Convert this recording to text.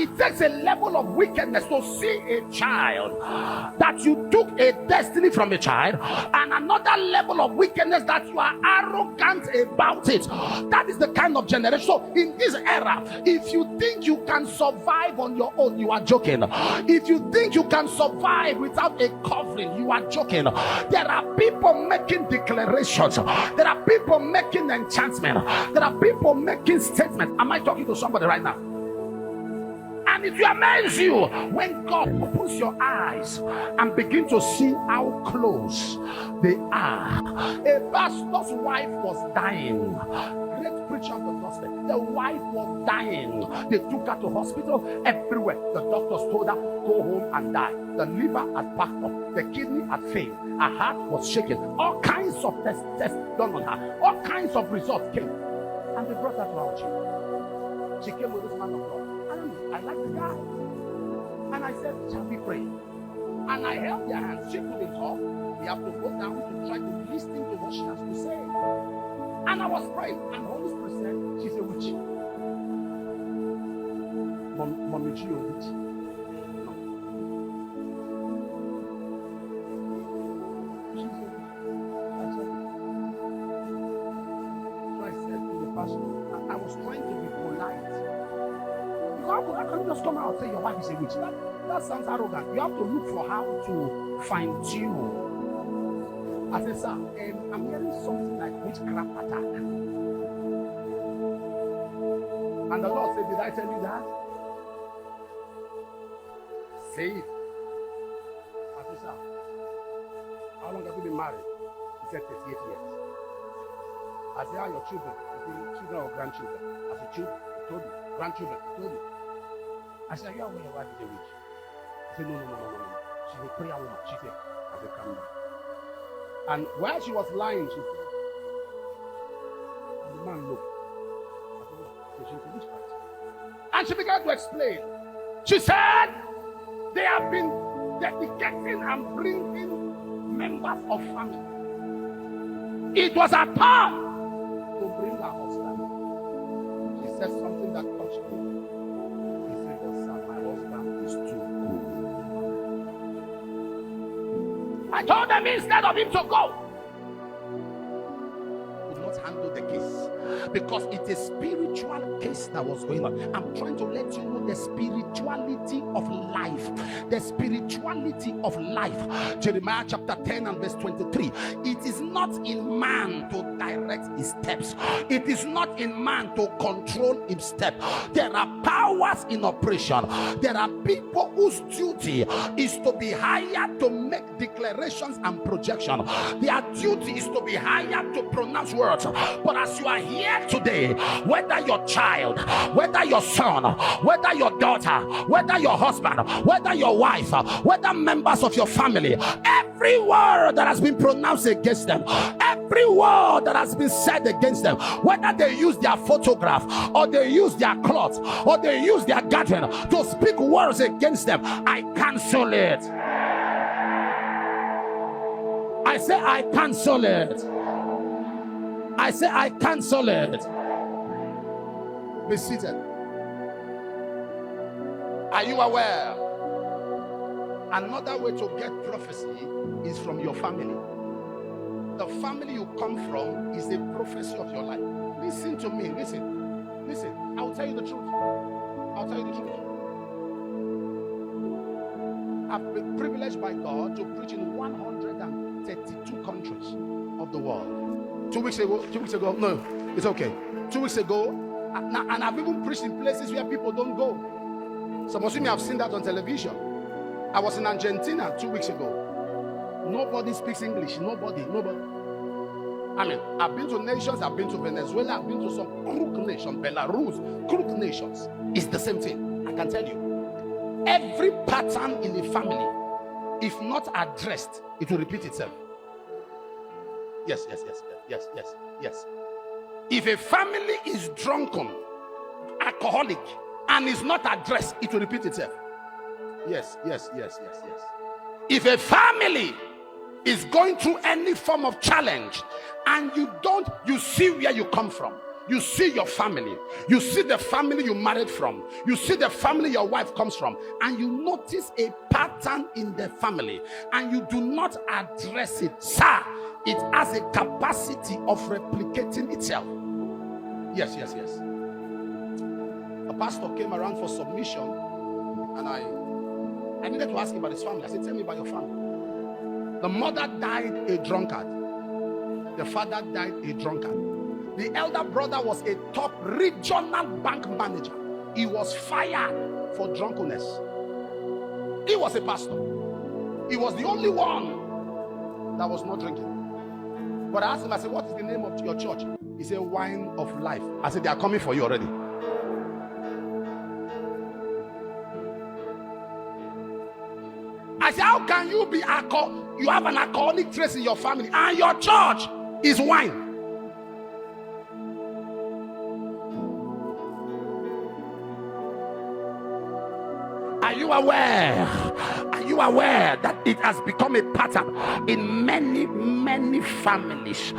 It takes a level of wickedness to see a child that you took a destiny from a child, and another level of wickedness that you are arrogant about it. That is the kind of generation. So in this era, if you think you can survive on your own, you are joking. If you think you can survive without a covering, you are joking. There are people making declarations. There are people making enchantment. There are people making statements. Am I talking to somebody right now? And it will amaze you when God opens your eyes and begin to see how close they are. A pastor's wife was dying. Great preacher of the gospel. The wife was dying. They took her to hospital everywhere. The doctors told her, go home and die. The liver had packed up. The kidney had failed. Her heart was shaking. All kinds of tests done on her. All kinds of results came. And they brought her to our church. She came with this man of God. I like the guy. And I said, shall we pray? And I held their hands. She couldn't talk. We have to go down to try to listen to what she has to say. And I was praying. And the Holy Spirit said, she's a witch. Mommy, she a witch. No. She's a witch. So I said to the pastor, I was trying to be polite. How can you just come out and say your wife is a witch? That sounds arrogant. You have to look for how to fine tune. I said, sir, I'm hearing something like witchcraft attack. And the Lord said, did I tell you that? Say it. I said, sir, how long have you been married? He said, 38 years. I said, how are your children? Children or grandchildren? I said, children. He told me. Grandchildren. He told me. I said, you are aware your wife is a witch? He said, no. She's a prayer woman. She said, I said, calm down. And while she was lying, she said, and the man looked. I said, what? She's a witchcraft. And she began to explain. She said, they have been dedicating and bringing members of family. It was a time to bring her husband. She said something that touched me. I told them instead of him to go, could not handle the case because it's a spiritual case that was going on. I'm trying to let you know the spirituality of life. The spirituality of life. Jeremiah chapter 10 and verse 23. It is not in man to direct his steps. It is not in man to control his step. There are powers in operation. There are people whose duty is to be hired to make declarations and projection. Their duty is to be hired to pronounce words. But as you are here today, whether your child, whether your son, whether your daughter, whether your husband, whether your wife, whether members of your family, every word that has been pronounced against them, every word that has been said against them, whether they use their photograph or they use their cloth or they use their gathering to speak words against them, I cancel it. I say I cancel it. I say I cancel it. Be seated. Are you aware? Another way to get prophecy is from your family. The family you come from is a prophecy of your life. Listen to me. Listen. I will tell you the truth. I've been privileged by God to preach in 132 countries of the world. 2 weeks ago, no, it's okay. 2 weeks ago, and I've even preached in places where people don't go. Some of you may have seen that on television. I was in Argentina 2 weeks ago. Nobody speaks English. Nobody. I mean, I've been to nations. I've been to Venezuela. I've been to some crook nations, Belarus, crook nations. It's the same thing. I can tell you. Every pattern in a family, if not addressed, it will repeat itself. Yes. If a family is drunken, alcoholic, and is not addressed, it will repeat itself. Yes. If a family is going through any form of challenge and you see where you come from, You see your family, you see the family you married from, you see the family your wife comes from, and you notice a pattern in the family, and you do not address it, sir. It has a capacity of replicating itself. Yes. A pastor came around for submission, and I needed to ask him about his family. I said, tell me about your family. The mother died a drunkard. The father died a drunkard. The elder brother was a top regional bank manager. He was fired for drunkenness. He was a pastor. He was the only one that was not drinking. But I asked him, I said, what is the name of your church? He said, Wine of Life. I said, they are coming for you already. I said, how can you be you have an alcoholic trace in your family and your church is wine? Are you aware? Are you aware that it has become a pattern in many families?